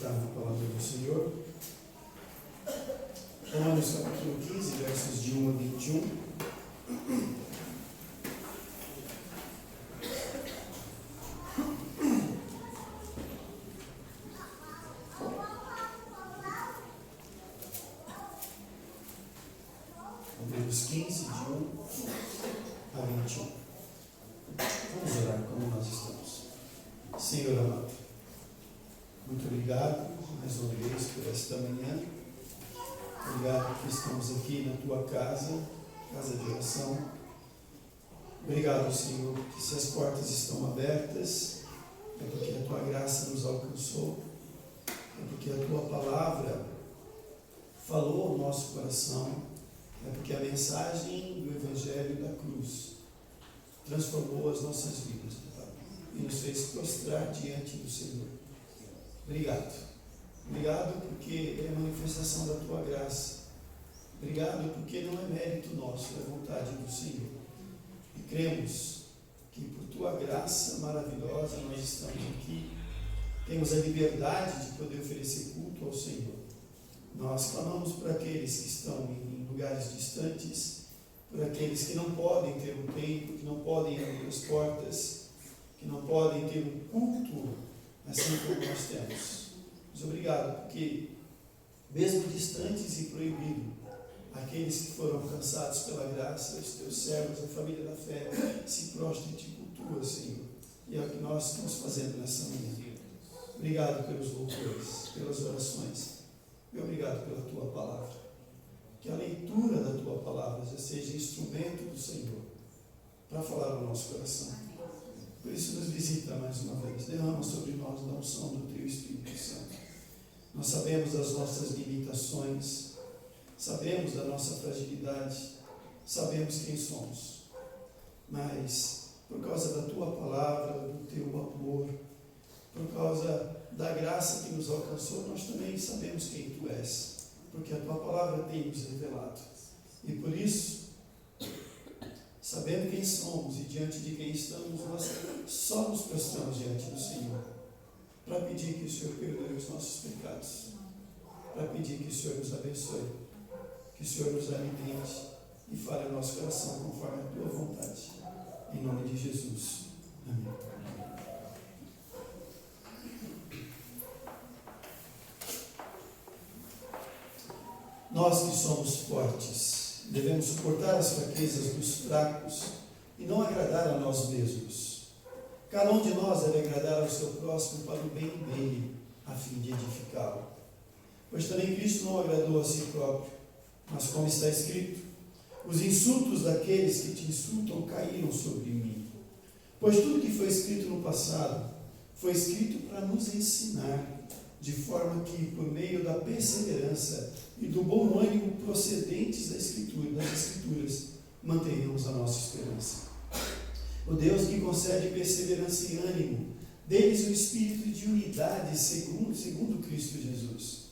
meditar na palavra do Senhor. Romanos capítulo 15, versos de 1 a 21. Romanos 15, de 1 a 21. Vamos orar como nós estamos. Senhor amado, muito obrigado mais uma vez por esta manhã. Obrigado que estamos aqui na tua casa, casa de oração. Obrigado, Senhor, que se as portas estão abertas, é porque a tua graça nos alcançou, é porque a tua palavra falou ao nosso coração, é porque a mensagem do Evangelho da cruz transformou as nossas vidas, Pai, e nos fez prostrar diante do Senhor. Obrigado. Obrigado porque é a manifestação da tua graça. Obrigado porque não é mérito nosso, é vontade do Senhor. E cremos que por tua graça maravilhosa nós estamos aqui, temos a liberdade de poder oferecer culto ao Senhor. Nós clamamos por aqueles que estão em lugares distantes, por aqueles que não podem ter um tempo, que não podem abrir as portas, que não podem ter um culto assim como nós temos. Mas obrigado, porque mesmo distantes e proibidos, aqueles que foram alcançados pela graça, os teus servos, a família da fé, se prostra e te cultua, Senhor. E é o que nós estamos fazendo nessa manhã. Obrigado pelos louvores, pelas orações. E obrigado pela tua palavra. Que a leitura da tua palavra já seja instrumento do Senhor para falar ao nosso coração. Por isso nos visita mais uma vez. Derrama sobre nós a unção do teu Espírito Santo. Nós sabemos das nossas limitações, sabemos da nossa fragilidade, sabemos quem somos, mas por causa da tua palavra, do teu amor, por causa da graça que nos alcançou, nós também sabemos quem tu és, porque a tua palavra tem nos revelado. E por isso, sabendo quem somos e diante de quem estamos, nós só nos prostramos diante do Senhor, para pedir que o Senhor perdoe os nossos pecados, para pedir que o Senhor nos abençoe, que o Senhor nos alimente e fale ao nosso coração conforme a tua vontade. Em nome de Jesus. Amém. Nós que somos fortes, devemos suportar as fraquezas dos fracos e não agradar a nós mesmos. Cada um de nós deve agradar ao seu próximo para o bem dele, a fim de edificá-lo. Pois também Cristo não agradou a si próprio, mas como está escrito, os insultos daqueles que te insultam caíram sobre mim. Pois tudo que foi escrito no passado, foi escrito para nos ensinar, de forma que, por meio da perseverança e do bom ânimo procedentes das Escrituras, mantenhamos a nossa esperança. O Deus que concede perseverança e ânimo, dê-lhes um espírito de unidade segundo Cristo Jesus,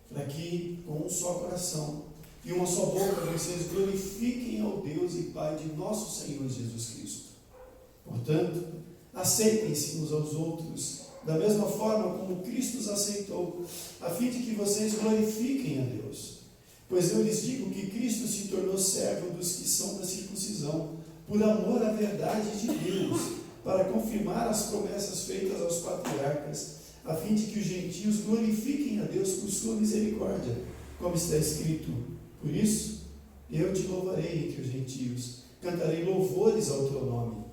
para que, com um só coração e uma só boca, vocês glorifiquem ao Deus e Pai de nosso Senhor Jesus Cristo. Portanto, aceitem-se uns aos outros, da mesma forma como Cristo os aceitou, a fim de que vocês glorifiquem a Deus. Pois eu lhes digo que Cristo se tornou servo dos que são da circuncisão, por amor à verdade de Deus, para confirmar as promessas feitas aos patriarcas, a fim de que os gentios glorifiquem a Deus por sua misericórdia, como está escrito. Por isso, eu te louvarei entre os gentios, cantarei louvores ao teu nome.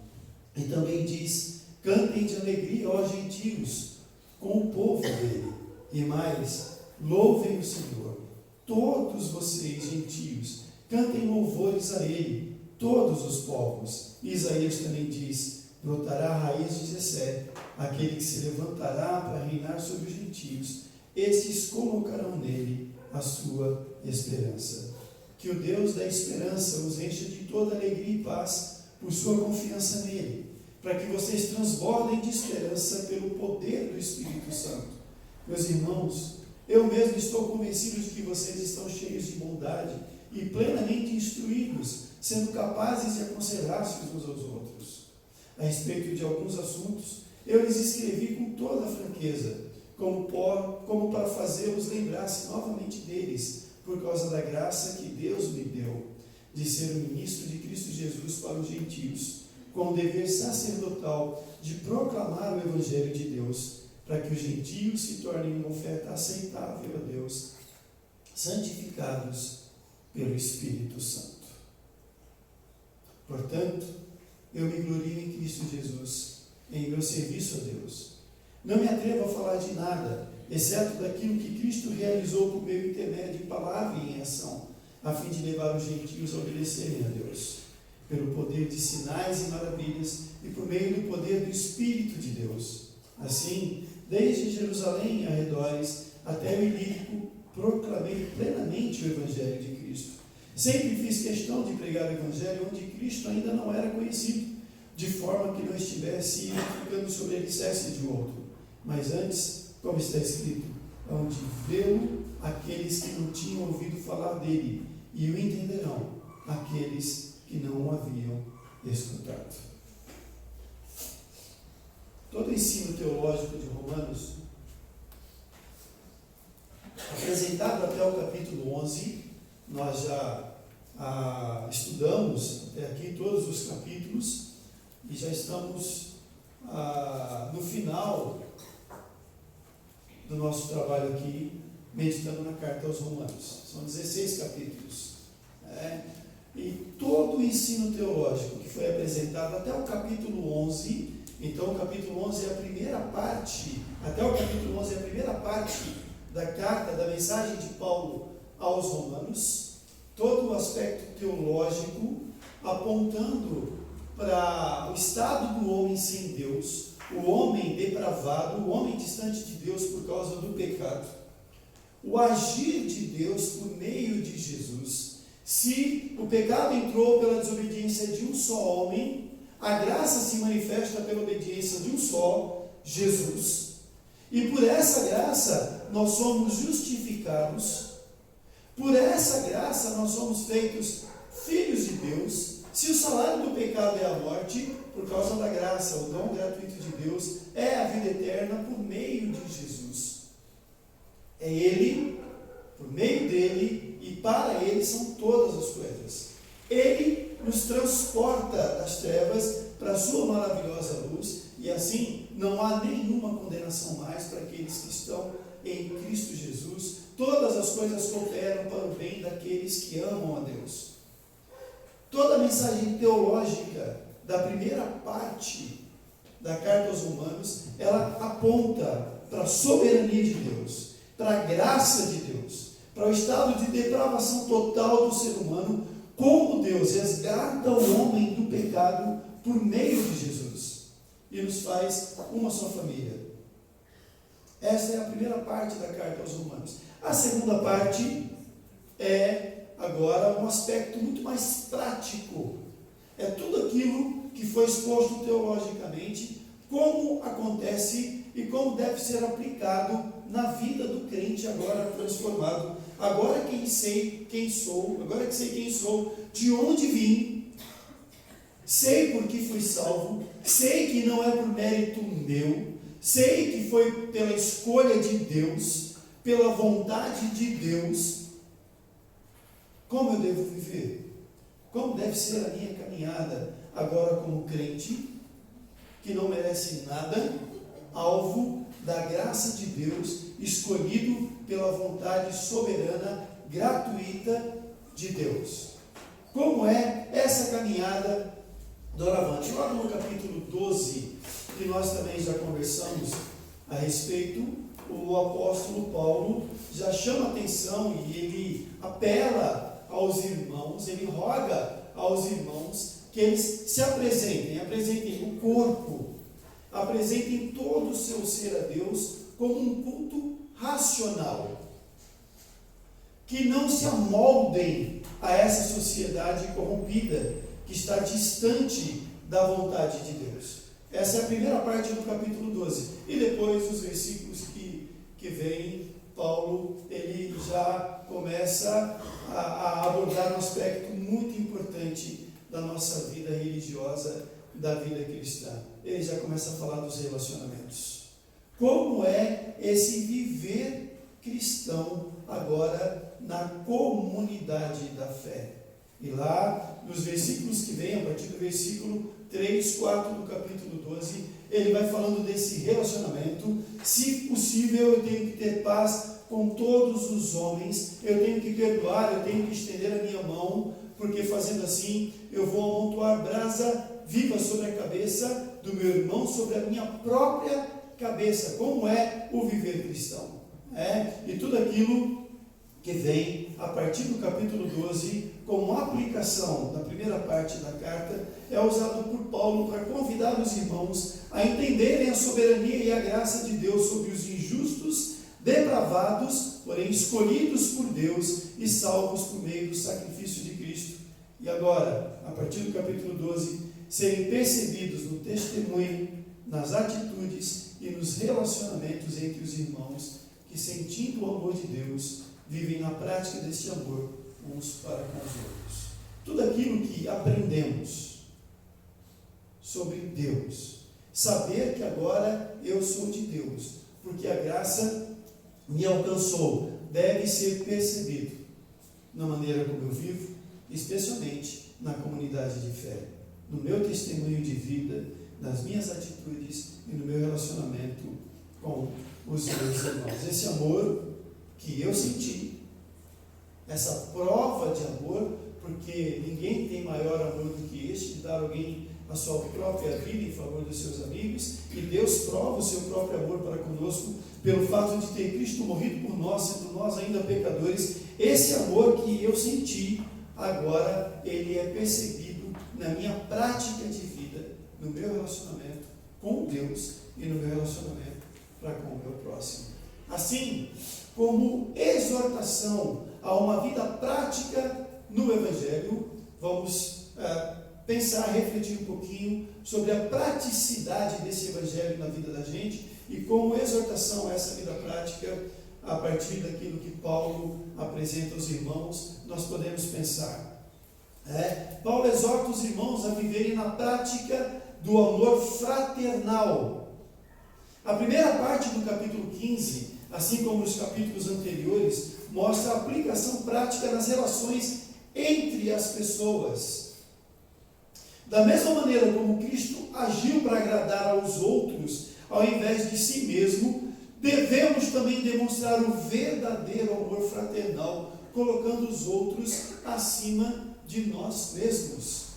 E também diz, cantem de alegria, ó gentios, com o povo dele. E mais, louvem o Senhor, todos vocês, gentios, cantem louvores a ele, todos os povos. Isaías também diz, brotará a raiz de Jessé, aquele que se levantará para reinar sobre os gentios. Estes colocarão nele a sua esperança. Que o Deus da esperança os encha de toda alegria e paz por sua confiança nele, para que vocês transbordem de esperança pelo poder do Espírito Santo. Meus irmãos, eu mesmo estou convencido de que vocês estão cheios de bondade e plenamente instruídos, sendo capazes de aconselhar-se uns aos outros. A respeito de alguns assuntos, eu lhes escrevi com toda a franqueza, como para fazê-los lembrar-se novamente deles, por causa da graça que Deus me deu, de ser o ministro de Cristo Jesus para os gentios, com o dever sacerdotal de proclamar o Evangelho de Deus, para que os gentios se tornem uma oferta aceitável a Deus, santificados pelo Espírito Santo. Portanto, eu me glorio em Cristo Jesus, em meu serviço a Deus. Não me atrevo a falar de nada, exceto daquilo que Cristo realizou por meu intermédio em palavra e em ação, a fim de levar os gentios a obedecerem a Deus, pelo poder de sinais e maravilhas e por meio do poder do Espírito de Deus. Assim, desde Jerusalém e arredores até o Ilírico, proclamei plenamente o Evangelho de Cristo. Sempre fiz questão de pregar o Evangelho onde Cristo ainda não era conhecido, de forma que não estivesse ficando sobre a alicerce de outro. Mas antes, como está escrito, onde vê-lo aqueles que não tinham ouvido falar dele, e o entenderão aqueles que não o haviam escutado. Todo o ensino teológico de Romanos, apresentado até o capítulo 11, nós já estudamos até aqui todos os capítulos e já estamos no final do nosso trabalho aqui, meditando na carta aos Romanos. São 16 capítulos. E todo o ensino teológico que foi apresentado até o capítulo 11, então o capítulo 11 é a primeira parte, até o capítulo 11 é a primeira parte da carta, da mensagem de Paulo aos Romanos, todo o aspecto teológico apontando para o estado do homem sem Deus, o homem depravado, o homem distante de Deus por causa do pecado, o agir de Deus por meio de Jesus. Se o pecado entrou pela desobediência de um só homem, a graça se manifesta pela obediência de um só, Jesus. E por essa graça nós somos justificados, por essa graça nós somos feitos filhos de Deus. Se o salário do pecado é a morte, por causa da graça, o dom gratuito de Deus é a vida eterna por meio de Jesus. É Ele, por meio dele e para Ele são todas as coisas. Ele nos transporta das trevas para a sua maravilhosa luz, e assim não há nenhuma condenação mais para aqueles que estão em Cristo Jesus. Todas as coisas cooperam para o bem daqueles que amam a Deus. Toda a mensagem teológica da primeira parte da carta aos Romanos, ela aponta para a soberania de Deus, para a graça de Deus, para o estado de depravação total do ser humano, como Deus resgata o homem do pecado por meio de Jesus e nos faz uma só família. Essa é a primeira parte da carta aos Romanos. A segunda parte é agora um aspecto muito mais prático. É tudo aquilo que foi exposto teologicamente, como acontece e como deve ser aplicado na vida do crente agora transformado. Agora que sei quem sou, de onde vim, sei por que fui salvo, sei que não é por mérito meu, sei que foi pela escolha de Deus, pela vontade de Deus. Como eu devo viver? Como deve ser a minha caminhada agora como crente, que não merece nada, alvo da graça de Deus, escolhido pela vontade soberana, gratuita de Deus? Como é essa caminhada doravante? Lá no capítulo 12, que nós também já conversamos a respeito, o apóstolo Paulo já chama atenção e ele apela aos irmãos, ele roga aos irmãos que eles se apresentem o corpo, apresentem todo o seu ser a Deus como um culto racional, que não se amoldem a essa sociedade corrompida que está distante da vontade de Deus. Essa é a primeira parte do capítulo 12. E depois, os versículos que vêm, Paulo ele já começa a abordar um aspecto muito importante da nossa vida religiosa, da vida cristã. Ele já começa a falar dos relacionamentos. como é esse viver cristão agora na comunidade da fé. E lá, nos versículos que vêm, a partir do versículo 3, 4 do capítulo 12, ele vai falando desse relacionamento. Se possível, eu tenho que ter paz com todos os homens, eu tenho que perdoar, eu tenho que estender a minha mão, porque fazendo assim, eu vou amontoar brasa viva sobre a cabeça do meu irmão, sobre a minha própria cabeça. Como é o viver cristão? E tudo aquilo que vem a partir do capítulo 12, como aplicação da primeira parte da carta, é usado por Paulo para convidar os irmãos a entenderem a soberania e a graça de Deus sobre os injustos, depravados, porém escolhidos por Deus e salvos por meio do sacrifício de Cristo. E agora, a partir do capítulo 12, serem percebidos no testemunho, nas atitudes e nos relacionamentos entre os irmãos, que, sentindo o amor de Deus, vivem na prática deste amor uns para com os outros. Tudo aquilo que aprendemos sobre Deus, saber que agora eu sou de Deus, porque a graça me alcançou, deve ser percebido na maneira como eu vivo, especialmente na comunidade de fé, no meu testemunho de vida, nas minhas atitudes e no meu relacionamento com os meus irmãos. Esse amor que eu senti, essa prova de amor, porque ninguém tem maior amor do que este, de dar alguém a sua própria vida em favor dos seus amigos, e Deus prova o seu próprio amor para conosco, pelo fato de ter Cristo morrido por nós, sendo nós ainda pecadores. Esse amor que eu senti, agora ele é percebido na minha prática de vida, no meu relacionamento com Deus e no meu relacionamento para com o meu próximo. Assim, como exortação a uma vida prática no Evangelho, vamos pensar, refletir um pouquinho sobre a praticidade desse Evangelho na vida da gente e como exortação a essa vida prática, a partir daquilo que Paulo apresenta aos irmãos, nós podemos pensar. Paulo exorta os irmãos a viverem na prática do amor fraternal. A primeira parte do capítulo 15, assim como os capítulos anteriores, mostra a aplicação prática nas relações entre as pessoas. Da mesma maneira como Cristo agiu para agradar aos outros, ao invés de si mesmo, devemos também demonstrar o verdadeiro amor fraternal, colocando os outros acima de nós mesmos.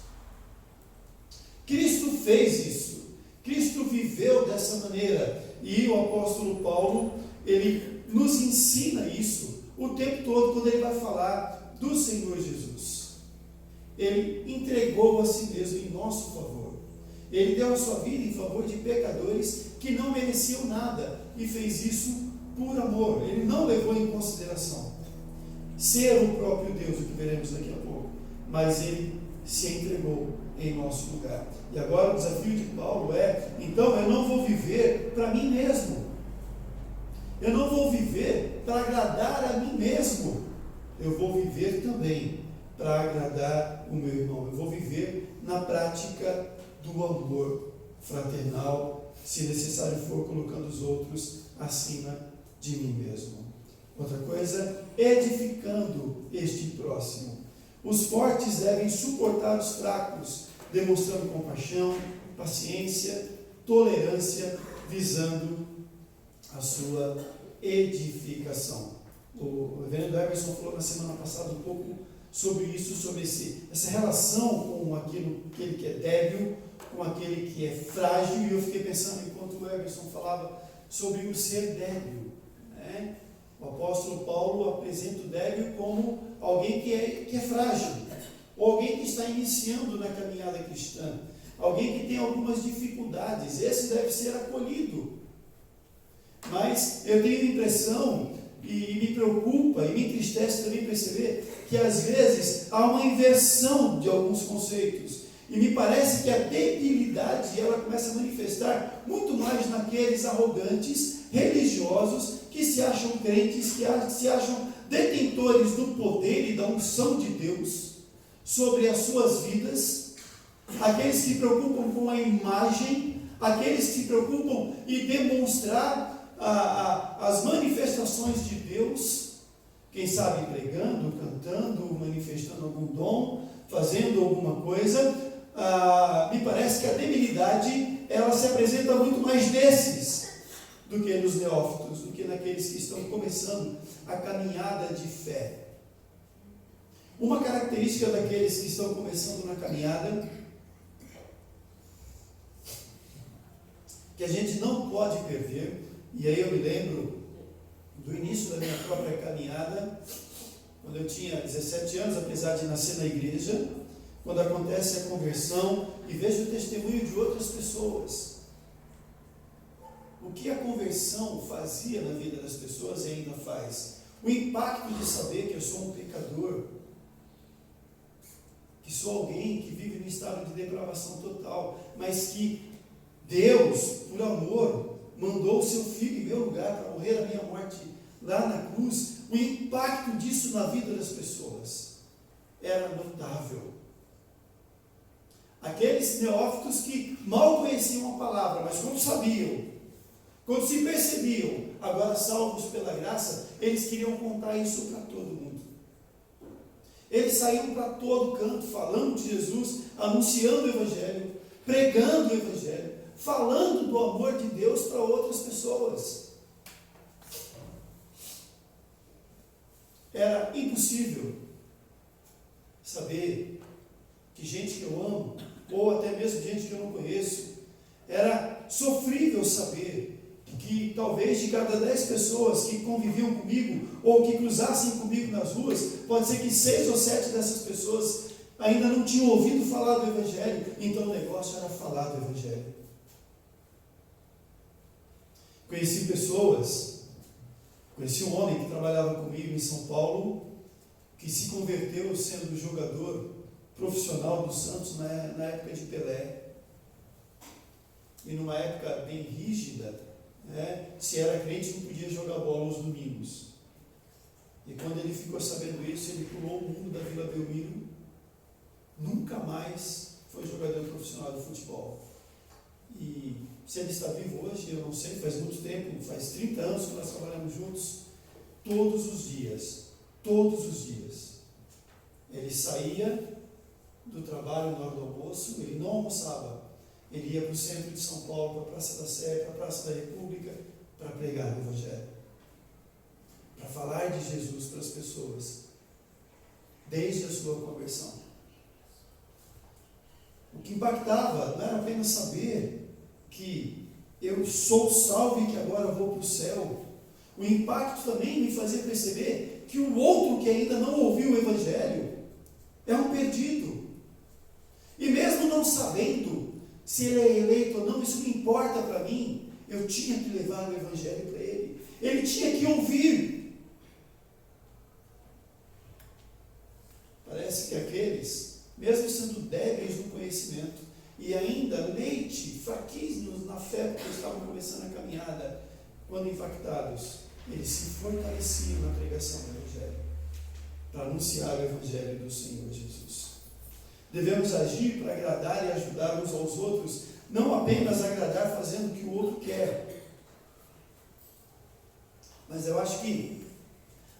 Cristo fez isso. Cristo viveu dessa maneira. E o apóstolo Paulo, ele nos ensina isso o tempo todo, quando ele vai falar do Senhor Jesus. Ele entregou a si mesmo em nosso favor. Ele deu a sua vida em favor de pecadores que não mereciam nada, e fez isso por amor. Ele não levou em consideração ser o próprio Deus, o que veremos daqui a pouco, mas ele se entregou em nosso lugar. E agora o desafio de Paulo então eu não vou viver para mim mesmo, eu não vou viver para agradar a mim mesmo, eu vou viver também para agradar o meu irmão. Eu vou viver na prática do amor fraternal, se necessário for, colocando os outros acima de mim mesmo. Outra coisa, edificando este próximo. Os fortes devem suportar os fracos, demonstrando compaixão, paciência, tolerância, visando a sua edificação. O reverendo Emerson falou na semana passada um pouco sobre isso, sobre essa relação com aquele que é débil, com aquele que é frágil, e eu fiquei pensando, enquanto o Emerson falava, sobre o ser débil. O apóstolo Paulo apresenta o débil como alguém que é frágil, ou alguém que está iniciando na caminhada cristã, alguém que tem algumas dificuldades. Esse deve ser acolhido. Mas eu tenho a impressão, e me preocupa e me entristece também perceber que às vezes há uma inversão de alguns conceitos, e me parece que a debilidade ela começa a manifestar muito mais naqueles arrogantes religiosos que se acham crentes, que se acham detentores do poder e da unção de Deus sobre as suas vidas, aqueles que se preocupam com a imagem, aqueles que se preocupam em demonstrar as manifestações de Deus, quem sabe pregando, cantando, manifestando algum dom, fazendo alguma coisa. Me parece que a debilidade, ela se apresenta muito mais nesses do que nos neófitos, do que naqueles que estão começando a caminhada de fé. Uma característica daqueles que estão começando na caminhada, que a gente não pode perder, e aí eu me lembro do início da minha própria caminhada, quando eu tinha 17 anos, apesar de nascer na igreja, quando acontece a conversão e vejo o testemunho de outras pessoas. O que a conversão fazia na vida das pessoas e ainda faz? O impacto de saber que eu sou um pecador, que sou alguém que vive no estado de depravação total, mas que Deus, por amor, mandou o seu Filho em meu lugar para morrer a minha morte lá na cruz. O impacto disso na vida das pessoas era notável. Aqueles neófitos que mal conheciam a palavra, mas quando sabiam, quando se percebiam, agora salvos pela graça, eles queriam contar isso para todo mundo. Eles saíram para todo canto, falando de Jesus, anunciando o Evangelho, pregando o Evangelho, falando do amor de Deus para outras pessoas. Era impossível saber que gente que eu amo, ou até mesmo gente que eu não conheço, era sofrível saber que talvez de cada 10 pessoas que conviviam comigo, ou que cruzassem comigo nas ruas, pode ser que 6 ou 7 dessas pessoas ainda não tinham ouvido falar do Evangelho, então o negócio era falar do Evangelho. Conheci um homem que trabalhava comigo em São Paulo, que se converteu sendo jogador profissional do Santos na época de Pelé. E numa época bem rígida, se era crente não podia jogar bola aos domingos. E quando ele ficou sabendo isso, ele pulou o mundo da Vila Belmiro, nunca mais foi jogador profissional de futebol. E se ele está vivo hoje, eu não sei, faz muito tempo, faz 30 anos que nós trabalhamos juntos, todos os dias, ele saía do trabalho na hora do almoço, ele não almoçava, ele ia para o centro de São Paulo, para a Praça da Sé, para a Praça da República, para pregar o Evangelho, para falar de Jesus para as pessoas, desde a sua conversão. O que impactava não era apenas saber que eu sou salvo e que agora vou para o céu. O impacto também me fazia perceber que o outro que ainda não ouviu o Evangelho é um perdido. E mesmo não sabendo se ele é eleito ou não, isso não importa para mim. Eu tinha que levar o Evangelho para ele. Ele tinha que ouvir. Parece que aqueles, mesmo sendo débeis no conhecimento, e ainda leite, fraquíssimos na fé, porque estavam começando a caminhada, quando impactados, eles se fortaleciam na pregação do Evangelho, para anunciar o Evangelho do Senhor Jesus. Devemos agir para agradar e ajudar uns aos outros, não apenas agradar fazendo o que o outro quer. Mas eu acho que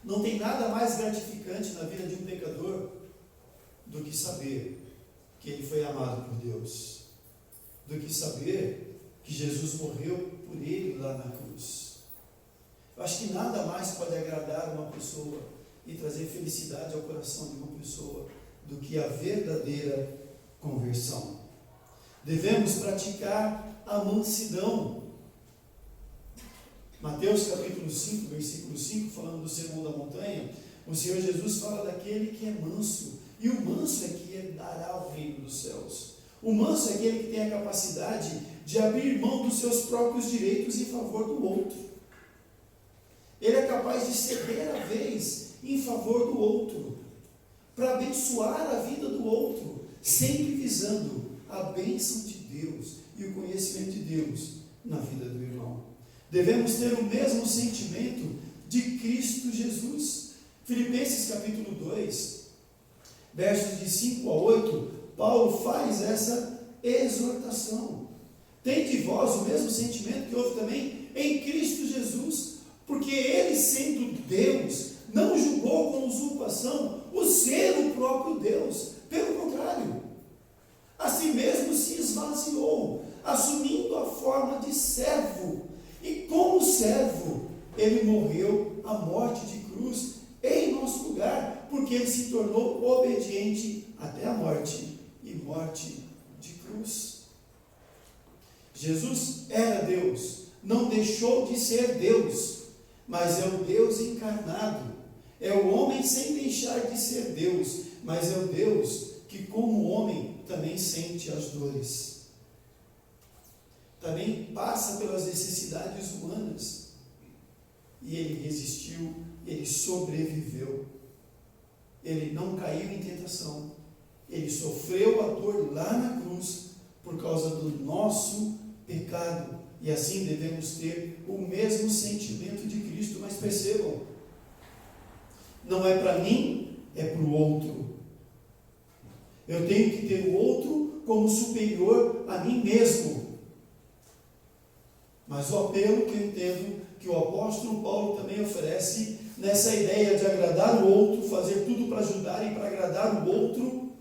não tem nada mais gratificante na vida de um pecador do que saber que ele foi amado por Deus, do que saber que Jesus morreu por ele lá na cruz. Eu acho que nada mais pode agradar uma pessoa e trazer felicidade ao coração de uma pessoa do que a verdadeira conversão. Devemos praticar a mansidão. Mateus capítulo 5, versículo 5, falando do Sermão da Montanha, o Senhor Jesus fala daquele que é manso. E o manso é que herdará o reino dos céus. O manso é aquele que tem a capacidade de abrir mão dos seus próprios direitos em favor do outro. Ele é capaz de ceder a vez em favor do outro, para abençoar a vida do outro, sempre visando a bênção de Deus e o conhecimento de Deus na vida do irmão. Devemos ter o mesmo sentimento de Cristo Jesus. Filipenses capítulo 2, versos de 5 a 8, Paulo faz essa exortação. Tende vós o mesmo sentimento que houve também em Cristo Jesus, porque ele, sendo Deus, não julgou com usurpação o ser o próprio Deus. Pelo contrário, a si mesmo se esvaziou, assumindo a forma de servo. E como servo, ele morreu a morte de cruz em nosso lugar, porque ele se tornou obediente até a morte, e morte de cruz. Jesus era Deus, não deixou de ser Deus, mas é o Deus encarnado, é o homem sem deixar de ser Deus, mas é o Deus que, como homem, também sente as dores, também passa pelas necessidades humanas, e ele resistiu, ele sobreviveu, ele não caiu em tentação, ele sofreu a dor lá na cruz, por causa do nosso pecado, e assim devemos ter o mesmo sentimento de Cristo. Mas percebam, não é para mim, é para o outro. Eu tenho que ter o outro como superior a mim mesmo. Mas o apelo que eu entendo que o apóstolo Paulo também oferece, nessa ideia de agradar o outro, fazer tudo para ajudar e para agradar o outro,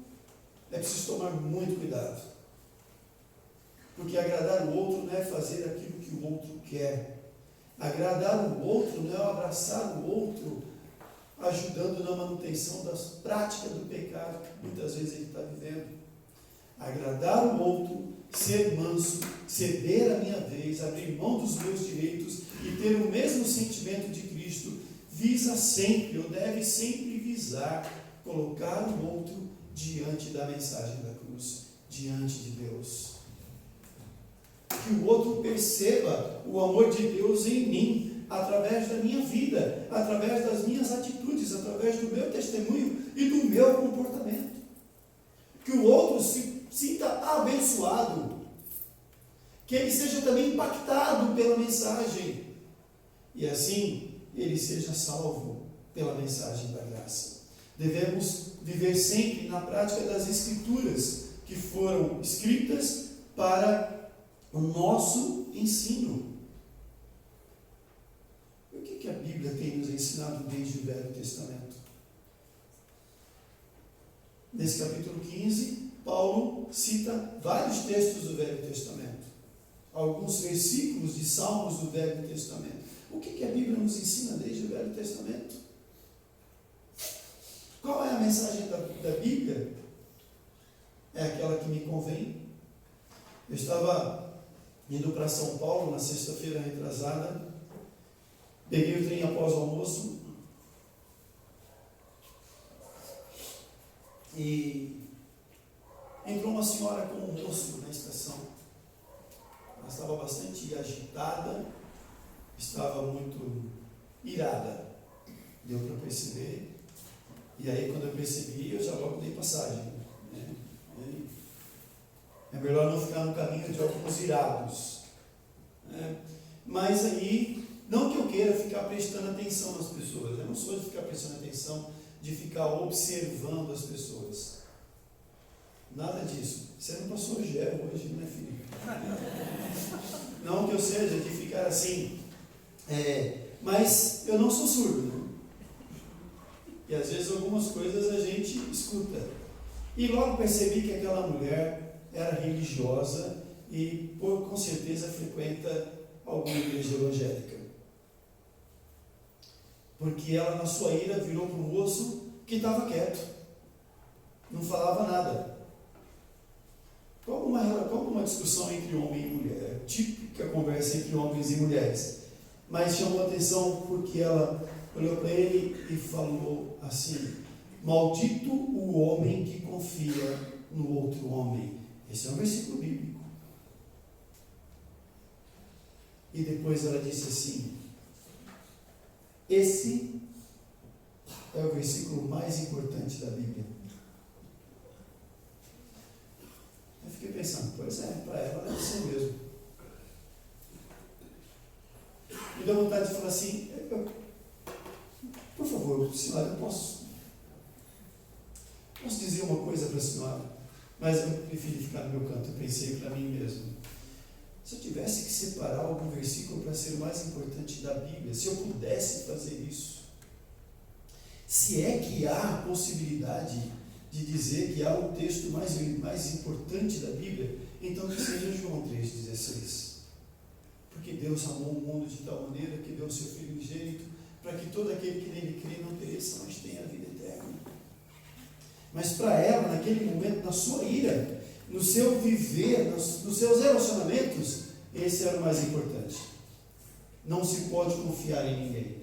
é preciso tomar muito cuidado. Porque agradar o outro não é fazer aquilo que o outro quer. Agradar o outro não é abraçar o outro, ajudando na manutenção das práticas do pecado que muitas vezes ele está vivendo. Agradar o outro, ser manso, ceder a minha vez, abrir mão dos meus direitos e ter o mesmo sentimento de Cristo, visa sempre, ou deve sempre visar, colocar o outro diante da mensagem da cruz, diante de Deus. Que o outro perceba o amor de Deus em mim, através da minha vida, através das minhas atitudes, através do meu testemunho e do meu comportamento. Que o outro se sinta abençoado, que ele seja também impactado pela mensagem, e assim ele seja salvo pela mensagem da graça. Devemos viver sempre na prática das Escrituras, que foram escritas para o nosso ensino. O que a Bíblia tem nos ensinado desde o Velho Testamento? Nesse capítulo 15, Paulo cita vários textos do Velho Testamento, alguns versículos de Salmos do Velho Testamento. O que a Bíblia nos ensina desde o Velho Testamento? Qual é a mensagem da Bíblia? É aquela que me convém. Eu estava indo para São Paulo na sexta-feira retrasada, peguei o trem após o almoço e entrou uma senhora com um moço na estação. Ela estava bastante agitada, estava muito irada, deu para perceber. E aí, quando eu percebi, eu já logo dei passagem, né? É melhor não ficar no caminho de alguns irados, né? Mas aí, não que eu queira ficar prestando atenção nas pessoas, eu não sou de ficar prestando atenção, de ficar observando as pessoas, nada disso. Você não passou gel hoje, né, Felipe? Não que eu seja de ficar assim, mas eu não sou surdo, né? E às vezes algumas coisas a gente escuta. E logo percebi que aquela mulher era religiosa e com certeza frequenta alguma igreja evangélica. Porque ela, na sua ira, virou para o moço que estava quieto, não falava nada. Como uma discussão entre homem e mulher, típica conversa entre homens e mulheres. Mas chamou a atenção porque ela olhou para ele e falou assim: maldito o homem que confia no outro homem. Esse é um versículo bíblico. E depois ela disse assim: esse é o versículo mais importante da Bíblia. Eu fiquei pensando, pois é, para ela deve ser mesmo. Me deu vontade de falar assim: por favor, senhora, eu posso dizer uma coisa para a senhora, mas eu preferi ficar no meu canto. Eu pensei para mim mesmo: separar algum versículo para ser o mais importante da Bíblia, se eu pudesse fazer isso. Se é que há a possibilidade de dizer que há um texto mais importante da Bíblia, então que seja João 3,16. Porque Deus amou o mundo de tal maneira que deu o seu Filho unigênito, para que todo aquele que nele crê não pereça, mas tenha a vida eterna. Mas para ela, naquele momento, na sua ira, no seu viver, nos seus relacionamentos, esse era o mais importante. Não se pode confiar em ninguém.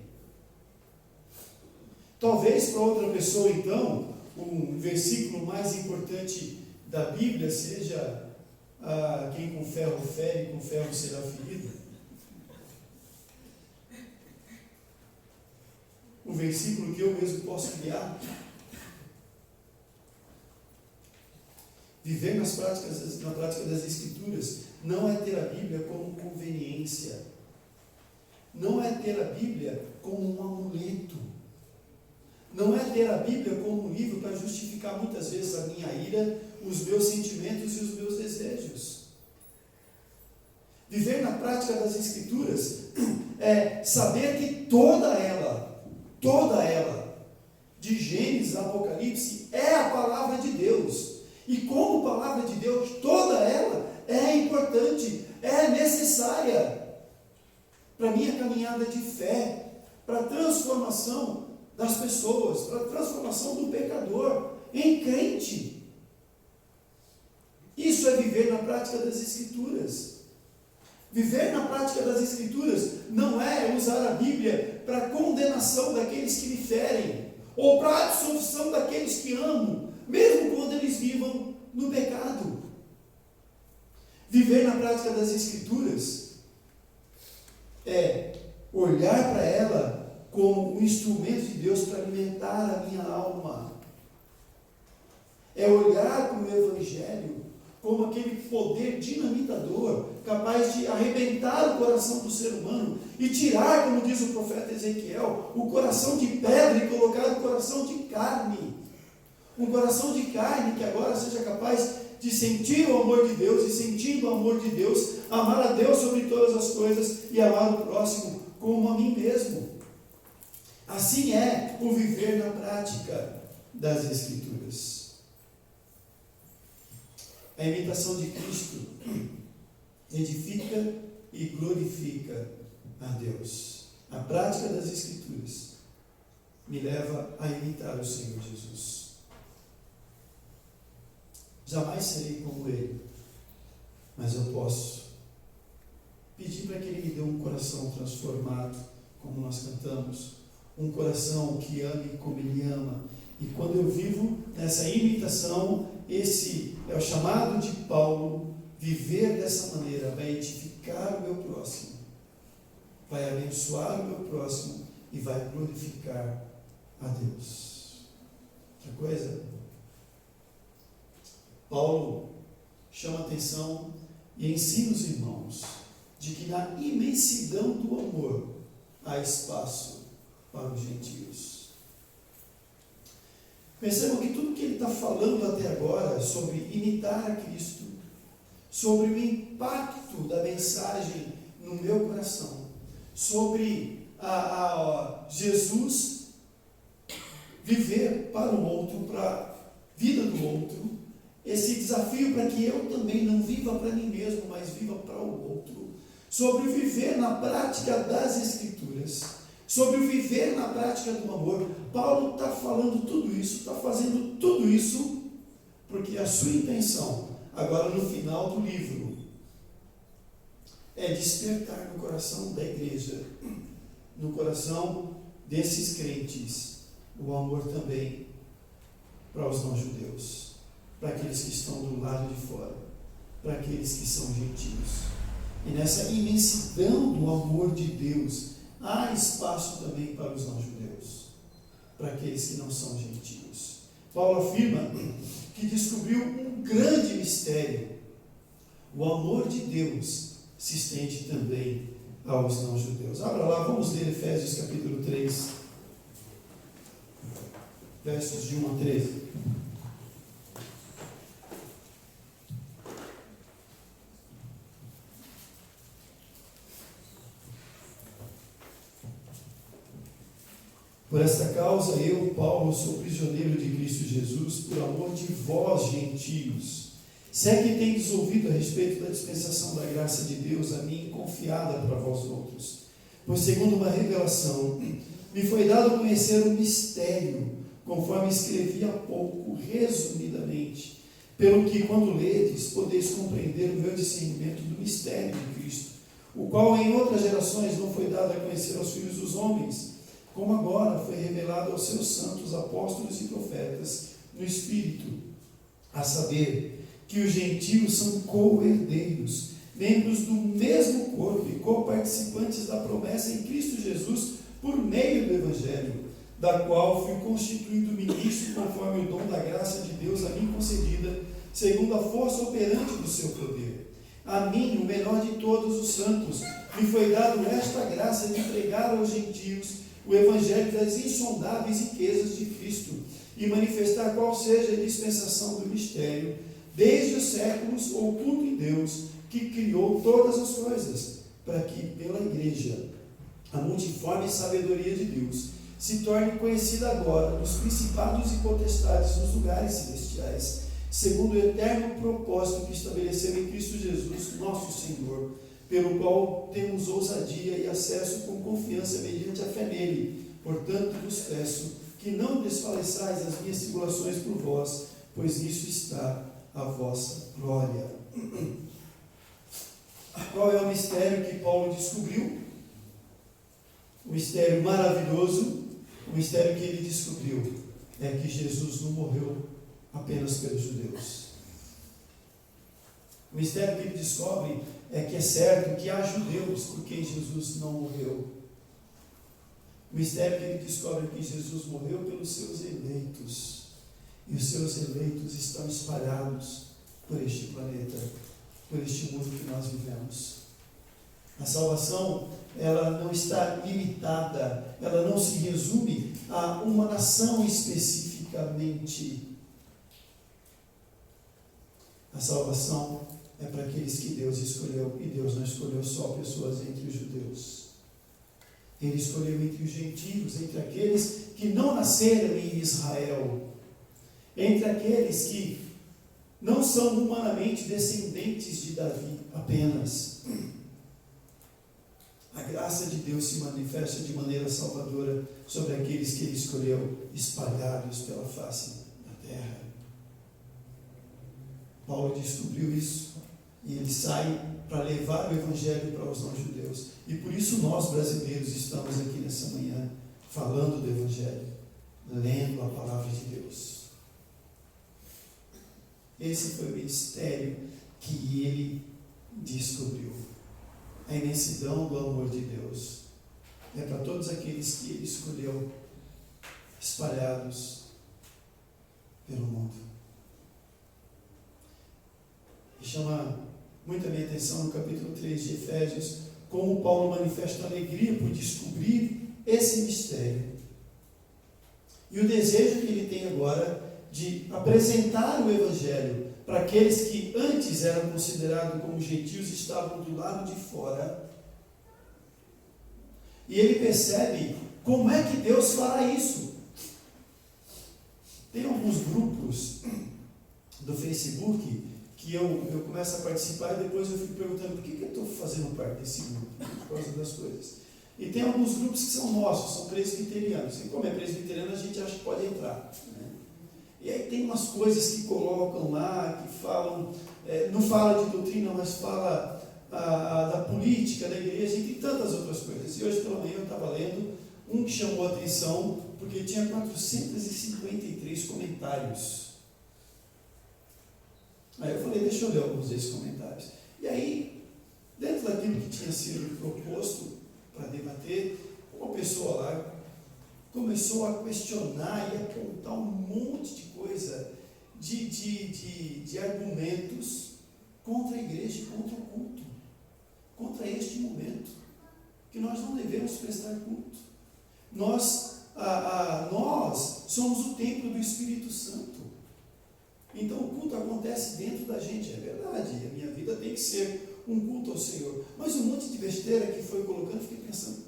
Talvez para outra pessoa, então, o versículo mais importante da Bíblia seja quem com ferro fere, com ferro será ferido. O versículo que eu mesmo posso criar. Viver na prática das Escrituras não é ter a Bíblia como conveniência. Não é ter a Bíblia como um amuleto. Não é ter a Bíblia como um livro para justificar muitas vezes a minha ira, os meus sentimentos e os meus desejos. Viver na prática das Escrituras é saber que toda ela, de Gênesis a Apocalipse, é a palavra de Deus. E como palavra de Deus, toda ela é importante, é necessária para a minha caminhada de fé, para a transformação das pessoas, para a transformação do pecador em crente. Isso é viver na prática das Escrituras. Viver na prática das Escrituras não é usar a Bíblia para condenação daqueles que me ferem, ou para absolvição daqueles que amo, mesmo quando eles vivam no pecado. Viver na prática das Escrituras é olhar para ela como um instrumento de Deus para alimentar a minha alma. É olhar para o Evangelho como aquele poder dinamitador, capaz de arrebentar o coração do ser humano e tirar, como diz o profeta Ezequiel, o coração de pedra e colocar o coração de carne. Um coração de carne que agora seja capaz de sentir o amor de Deus, e sentindo o amor de Deus, amar a Deus sobre todas as coisas e amar o próximo como a mim mesmo. Assim é o viver na prática das Escrituras. A imitação de Cristo edifica e glorifica a Deus. A prática das Escrituras me leva a imitar o Senhor Jesus. Jamais serei como Ele, mas eu posso pedir para que Ele me dê um coração transformado, como nós cantamos, um coração que ame como Ele ama. E quando eu vivo nessa imitação, esse é o chamado de Paulo. Viver dessa maneira vai edificar o meu próximo, vai abençoar o meu próximo e vai glorificar a Deus. Outra coisa, Paulo chama atenção e ensina os irmãos de que na imensidão do amor há espaço para os gentios. Percebam que tudo que ele está falando até agora sobre imitar a Cristo, sobre o impacto da mensagem no meu coração, sobre Jesus viver para o outro, para a vida do outro, esse desafio para que eu também não viva para mim mesmo, mas viva para o outro, sobre viver na prática das Escrituras, sobre viver na prática do amor. Paulo está falando tudo isso, está fazendo tudo isso, porque a sua intenção, agora no final do livro, é despertar no coração da igreja, no coração desses crentes, o amor também para os não-judeus, para aqueles que estão do lado de fora, para aqueles que são gentios. E nessa imensidão do amor de Deus, há espaço também para os não-judeus, para aqueles que não são gentios. Paulo afirma que descobriu um grande mistério. O amor de Deus se estende também aos não-judeus. Abra lá, vamos ler Efésios capítulo 3, versos de 1 a 13. Por esta causa, eu, Paulo, sou prisioneiro de Cristo Jesus, por amor de vós, gentios. Se é que tendes ouvido a respeito da dispensação da graça de Deus, a mim confiada para vós outros. Pois, segundo uma revelação, me foi dado conhecer o mistério, conforme escrevi há pouco, resumidamente, pelo que, quando ledes, podeis compreender o meu discernimento do mistério de Cristo, o qual em outras gerações não foi dado a conhecer aos filhos dos homens, como agora foi revelado aos seus santos apóstolos e profetas no Espírito, a saber, que os gentios são co-herdeiros, membros do mesmo corpo e co-participantes da promessa em Cristo Jesus, por meio do Evangelho, da qual fui constituído ministro conforme o dom da graça de Deus a mim concedida, segundo a força operante do seu poder. A mim, o menor de todos os santos, me foi dado esta graça de pregar aos gentios o Evangelho das insondáveis riquezas de Cristo e manifestar qual seja a dispensação do mistério, desde os séculos, oculto em Deus, que criou todas as coisas, para que, pela Igreja, a multiforme sabedoria de Deus se torne conhecida agora dos principados e potestades nos lugares celestiais, segundo o eterno propósito que estabeleceu em Cristo Jesus, nosso Senhor, pelo qual temos ousadia e acesso com confiança mediante a fé nele. Portanto, vos peço que não desfaleçais as minhas tribulações por vós, pois nisso está a vossa glória. Qual é o mistério que Paulo descobriu? O mistério maravilhoso, o mistério que ele descobriu é que Jesus não morreu apenas pelos judeus. O mistério que ele descobre é que é certo que há judeus por quem Jesus não morreu. O mistério que ele descobre é que Jesus morreu pelos seus eleitos. E os seus eleitos estão espalhados por este planeta, por este mundo que nós vivemos. A salvação, ela não está limitada, ela não se resume a uma nação especificamente. A salvação é para aqueles que Deus escolheu, e Deus não escolheu só pessoas entre os judeus. Ele escolheu entre os gentios, entre aqueles que não nasceram em Israel, entre aqueles que não são humanamente descendentes de Davi apenas. A graça de Deus se manifesta de maneira salvadora sobre aqueles que ele escolheu, espalhados pela face da terra. Paulo descobriu isso e ele sai para levar o Evangelho para os não-judeus. E por isso nós, brasileiros, estamos aqui nessa manhã falando do Evangelho, lendo a palavra de Deus. Esse foi o mistério que ele descobriu. A imensidão do amor de Deus é para todos aqueles que ele escolheu, espalhados pelo mundo. E chama muito a minha atenção no capítulo 3 de Efésios, como Paulo manifesta alegria por descobrir esse mistério. E o desejo que ele tem agora de apresentar o Evangelho para aqueles que antes eram considerados como gentios e estavam do lado de fora. E ele percebe como é que Deus fará isso. Tem alguns grupos do Facebook que eu começo a participar e depois eu fico perguntando por que eu estou fazendo parte desse grupo, por causa das coisas. E tem alguns grupos que são nossos, são presbiterianos. E como é presbiteriano, a gente acha que pode entrar, né? E aí tem umas coisas que colocam lá, que falam, não fala de doutrina, mas fala da política da igreja e tem tantas outras coisas. E hoje pela manhã eu estava lendo um que chamou a atenção, porque tinha 453 comentários. Aí eu falei, deixa eu ler alguns desses comentários. E aí, dentro daquilo que tinha sido proposto para debater, uma pessoa lá começou a questionar e apontar um monte de coisa, de argumentos contra a igreja e contra o culto, contra este momento, que nós não devemos prestar culto. Nós somos o templo do Espírito Santo. Então o culto acontece dentro da gente, é verdade, a minha vida tem que ser um culto ao Senhor. Mas um monte de besteira que foi colocando, fiquei pensando,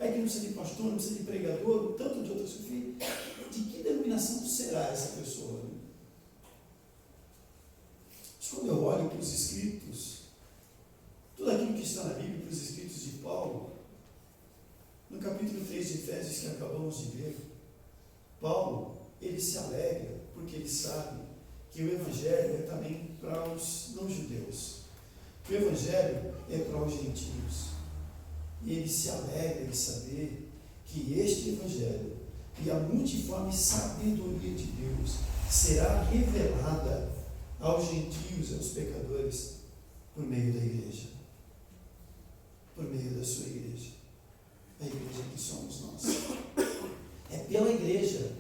Aí que não precisa de pastor, não precisa de pregador, tanto de outras coisas. De que denominação será essa pessoa? Mas quando eu olho para os escritos, tudo aquilo que está na Bíblia, para os escritos de Paulo, no capítulo 3 de Efésios que acabamos de ver, Paulo, ele se alegra, porque ele sabe que o Evangelho é também para os não-judeus. O Evangelho é para os gentios. E ele se alegra de saber que este Evangelho e a multiforme sabedoria de Deus será revelada aos gentios e aos pecadores por meio da igreja. Por meio da sua igreja. A igreja que somos nós. É pela igreja.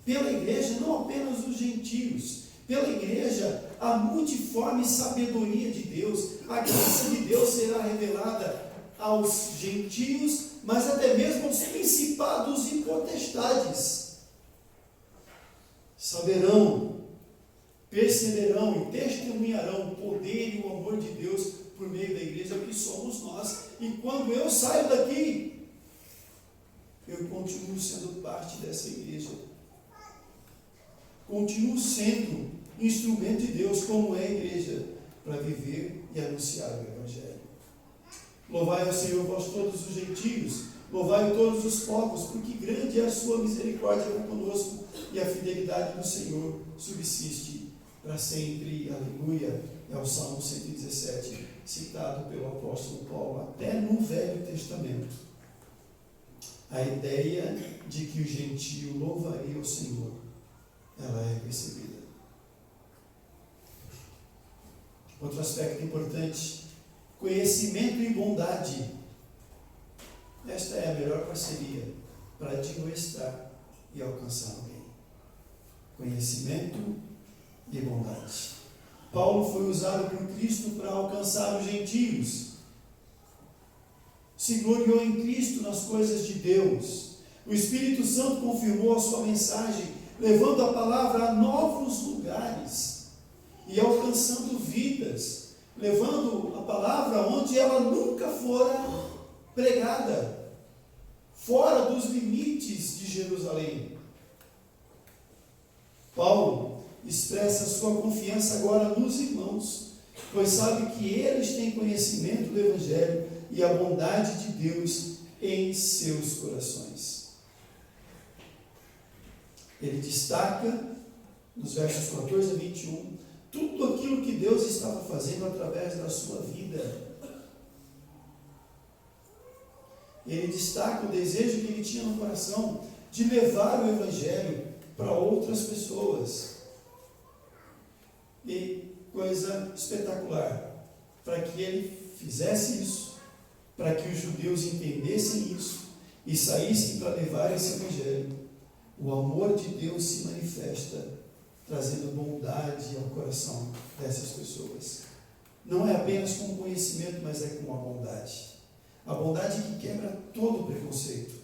Pela igreja, não apenas os gentios. Pela igreja, a multiforme sabedoria de Deus, a graça de Deus será revelada aos gentios, mas até mesmo aos principados e potestades. Saberão, perceberão e testemunharão o poder e o amor de Deus por meio da igreja que somos nós. E quando eu saio daqui, eu continuo sendo parte dessa igreja. Continuo sendo instrumento de Deus, como é a igreja, para viver e anunciar o Evangelho. Louvai ao Senhor vós todos os gentios, louvai todos os povos, porque grande é a sua misericórdia para conosco, e a fidelidade do Senhor subsiste para sempre. Aleluia. É o Salmo 117, citado pelo apóstolo Paulo, até no Velho Testamento. A ideia de que o gentio louvaria o Senhor, ela é percebida. Outro aspecto importante, conhecimento e bondade. Esta é a melhor parceria para admoestar e alcançar alguém. Conhecimento e bondade. Paulo foi usado por Cristo para alcançar os gentios. Se gloriou em Cristo nas coisas de Deus. O Espírito Santo confirmou a sua mensagem, levando a palavra a novos lugares e alcançando vidas, levando a palavra onde ela nunca fora pregada, fora dos limites de Jerusalém. Paulo expressa sua confiança agora nos irmãos, pois sabe que eles têm conhecimento do Evangelho e a bondade de Deus em seus corações. Ele destaca, nos versos 14 a 21, tudo aquilo que Deus estava fazendo através da sua vida. Ele destaca o desejo que ele tinha no coração de levar o Evangelho para outras pessoas. E coisa espetacular, para que ele fizesse isso, para que os judeus entendessem isso e saíssem para levar esse Evangelho, o amor de Deus se manifesta, trazendo bondade ao coração dessas pessoas. Não é apenas com conhecimento, mas é com a bondade. A bondade que quebra todo preconceito.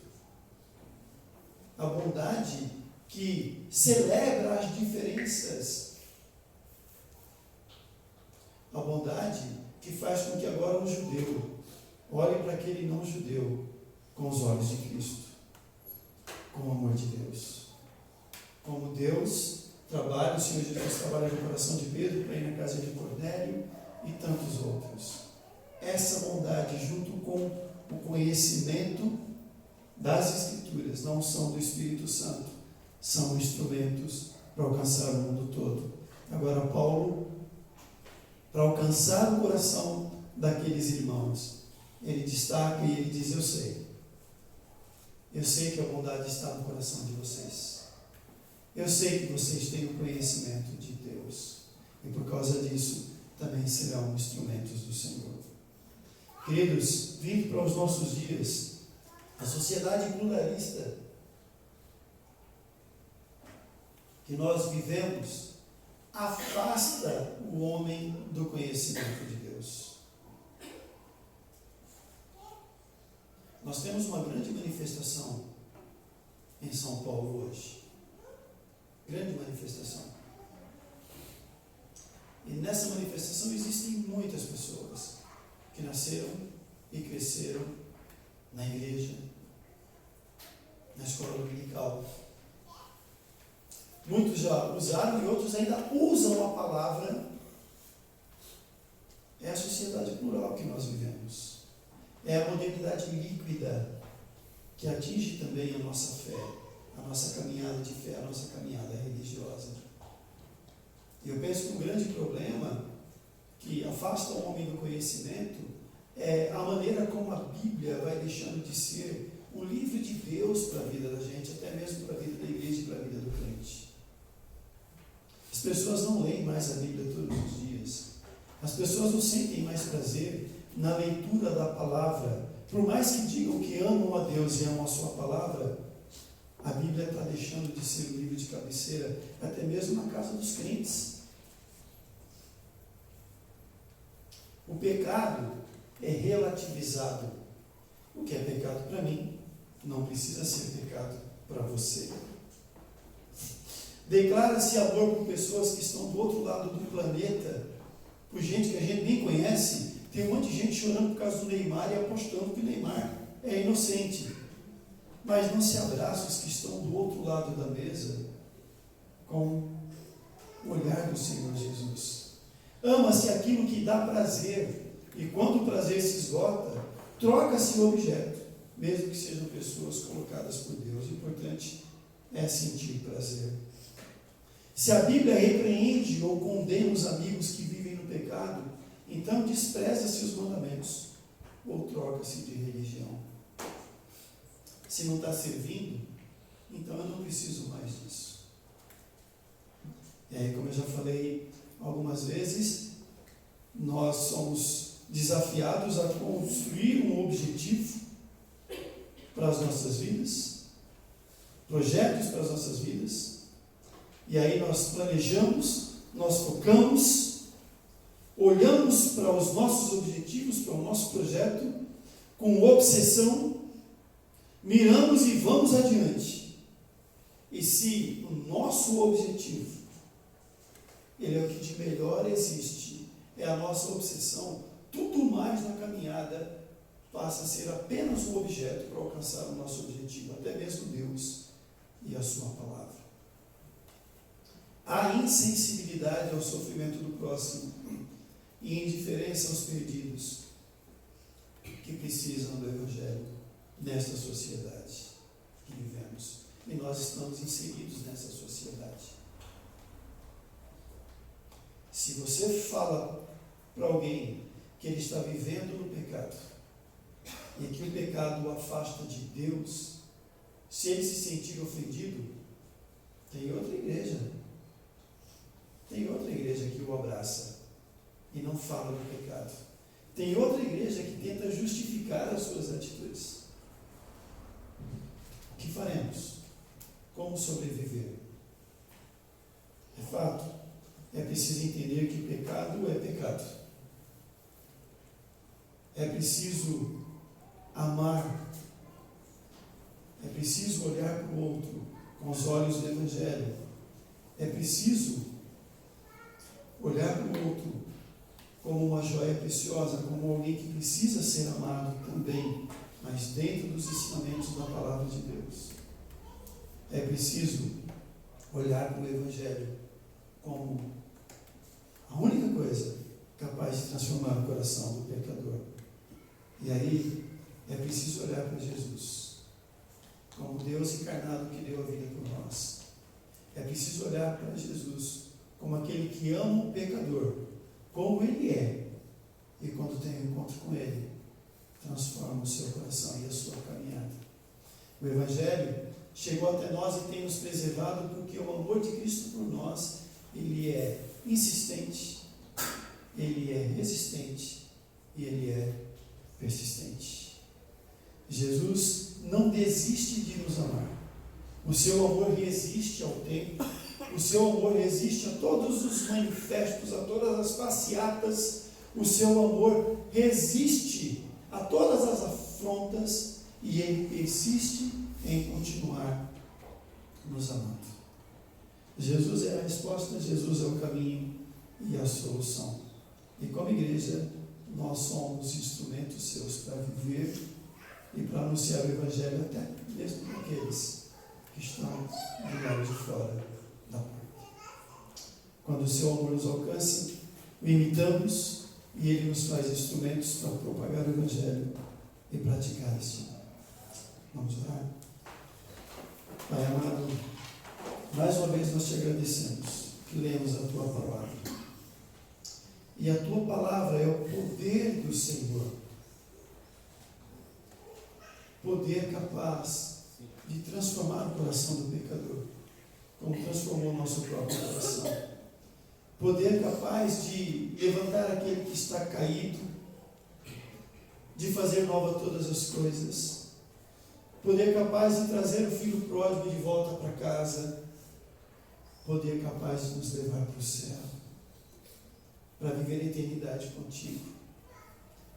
A bondade que celebra as diferenças. A bondade que faz com que agora um judeu olhe para aquele não judeu com os olhos de Cristo, com o amor de Deus. Como Deus trabalha, o Senhor Jesus trabalha no coração de Pedro para ir na casa de Cornélio e tantos outros. Essa bondade, junto com o conhecimento das Escrituras, não são do Espírito Santo, são instrumentos para alcançar o mundo todo. Agora, Paulo, para alcançar o coração daqueles irmãos, ele destaca e ele diz: eu sei que a bondade está no coração de vocês. Eu sei que vocês têm o conhecimento de Deus. E por causa disso, também serão instrumentos do Senhor. Queridos, vindo para os nossos dias, a sociedade pluralista que nós vivemos afasta o homem do conhecimento de Deus. Nós temos uma grande manifestação em São Paulo hoje. Grande manifestação. E nessa manifestação existem muitas pessoas que nasceram e cresceram na igreja, na escola dominical. Muitos já usaram e outros ainda usam a palavra. É a sociedade plural que nós vivemos. É a modernidade líquida que atinge também a nossa fé, a nossa caminhada de fé, a nossa caminhada religiosa. E eu penso que um grande problema que afasta o homem do conhecimento é a maneira como a Bíblia vai deixando de ser um livro de Deus para a vida da gente, até mesmo para a vida da igreja e para a vida do crente. As pessoas não leem mais a Bíblia todos os dias. As pessoas não sentem mais prazer na leitura da palavra. Por mais que digam que amam a Deus e amam a sua palavra, a Bíblia está deixando de ser um livro de cabeceira, até mesmo na casa dos crentes. O pecado é relativizado. O que é pecado para mim não precisa ser pecado para você. Declara-se amor por pessoas que estão do outro lado do planeta, por gente que a gente nem conhece. Tem um monte de gente chorando por causa do Neymar e apostando que o Neymar é inocente. Mas não se abraça os que estão do outro lado da mesa com o olhar do Senhor Jesus. Ama-se aquilo que dá prazer, e quando o prazer se esgota, troca-se o objeto, mesmo que sejam pessoas colocadas por Deus. O importante é sentir prazer. Se a Bíblia repreende ou condena os amigos que vivem no pecado, então despreza-se os mandamentos ou troca-se de religião. Se não está servindo, então eu não preciso mais disso. Como eu já falei algumas vezes, nós somos desafiados a construir um objetivo para as nossas vidas, projetos para as nossas vidas, e aí nós planejamos, nós focamos, olhamos para os nossos objetivos, para o nosso projeto, com obsessão, miramos e vamos adiante. E se o nosso objetivo, ele é o que de melhor existe, é a nossa obsessão, tudo mais na caminhada passa a ser apenas um objeto para alcançar o nosso objetivo, até mesmo Deus e a sua palavra. Há insensibilidade ao sofrimento do próximo e indiferença aos perdidos que precisam do Evangelho nesta sociedade que vivemos. E nós estamos inseridos nessa sociedade. Se você fala para alguém que ele está vivendo no pecado e que o pecado o afasta de Deus, se ele se sentir ofendido, tem outra igreja. Tem outra igreja que o abraça e não fala do pecado. Tem outra igreja que tenta justificar as suas atitudes. O que faremos? Como sobreviver? É fato, é preciso entender que pecado é pecado. É preciso amar. É preciso olhar para o outro com os olhos do Evangelho. É preciso olhar para o outro como uma joia preciosa, como alguém que precisa ser amado também, mas dentro dos ensinamentos da palavra de Deus. É preciso olhar para o Evangelho como a única coisa capaz de transformar o coração do pecador. E aí é preciso olhar para Jesus como Deus encarnado que deu a vida por nós. É preciso olhar para Jesus como aquele que ama o pecador, como ele é, e quando tem um encontro com ele, transforma o seu coração e a sua caminhada. O Evangelho chegou até nós e tem nos preservado porque o amor de Cristo por nós, ele é insistente, ele é resistente e ele é persistente. Jesus não desiste de nos amar. O seu amor resiste ao tempo, o seu amor resiste a todos os manifestos, a todas as passeatas, o seu amor resiste a todas as afrontas e ele persiste em continuar nos amando. Jesus é a resposta, Jesus é o caminho e a solução. E como igreja, nós somos instrumentos seus para viver e para anunciar o Evangelho até mesmo para aqueles que estão do lado de fora da porta. Quando o seu amor nos alcança, o imitamos e ele nos faz instrumentos para propagar o Evangelho e praticar este amor. Vamos orar? Pai amado, mais uma vez nós te agradecemos que lemos a tua palavra. E a tua palavra é o poder do Senhor. Poder capaz de transformar o coração do pecador, como transformou o nosso próprio coração. Poder capaz de levantar aquele que está caído, de fazer nova todas as coisas. Poder capaz de trazer o filho pródigo de volta para casa. Poder capaz de nos levar para o céu, para viver a eternidade contigo,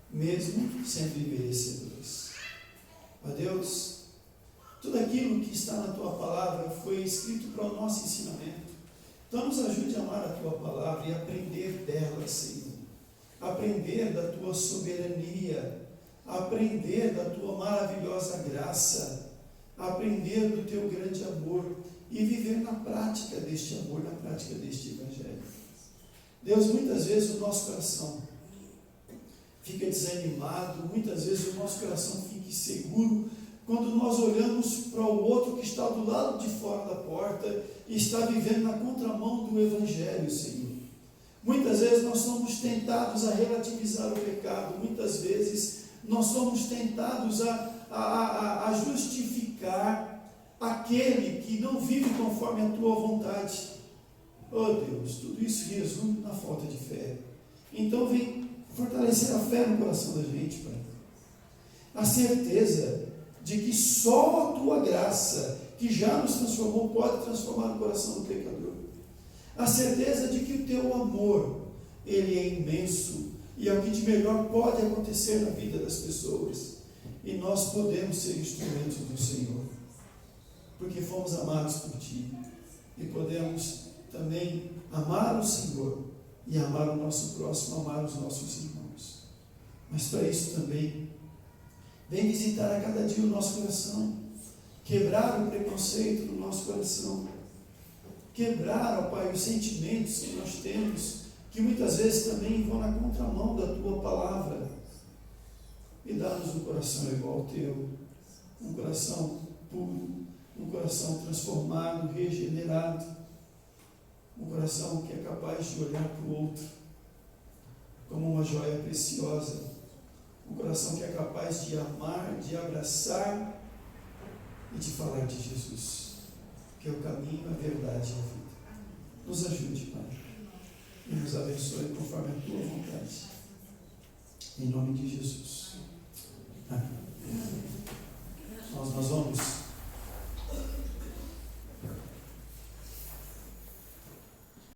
mesmo sendo merecedores. Ó Deus, tudo aquilo que está na tua palavra foi escrito para o nosso ensinamento. Então nos ajude a amar a tua palavra e aprender dela, Senhor. Aprender da tua soberania, aprender da tua maravilhosa graça, aprender do teu grande amor e viver na prática deste amor, na prática deste Evangelho. Deus, muitas vezes o nosso coração fica desanimado, muitas vezes o nosso coração fica inseguro, quando nós olhamos para o outro que está do lado de fora da porta e está vivendo na contramão do Evangelho, Senhor. Muitas vezes nós somos tentados a relativizar o pecado, muitas vezes nós somos tentados a justificar aquele que não vive conforme a tua vontade. Oh Deus, tudo isso resume na falta de fé. Então vem fortalecer a fé no coração da gente, Pai. A certeza de que só a tua graça, que já nos transformou, pode transformar o coração do pecador. A certeza de que o teu amor, ele é imenso e é o que de melhor pode acontecer na vida das pessoas. E nós podemos ser instrumentos do Senhor, porque fomos amados por Ti. E podemos também amar o Senhor e amar o nosso próximo, amar os nossos irmãos. Mas para isso também, vem visitar a cada dia o nosso coração, quebrar o preconceito do nosso coração, quebrar, ó Pai, os sentimentos que nós temos, que muitas vezes também vão na contramão da Tua palavra, e dá-nos um coração igual ao Teu, um coração puro, um coração transformado, regenerado, um coração que é capaz de olhar para o outro como uma joia preciosa, um coração que é capaz de amar, de abraçar e de falar de Jesus, que é o caminho, a verdade e a vida. Nos ajude, Pai, e nos abençoe conforme a Tua vontade. Em nome de Jesus. Amém. Nós vamos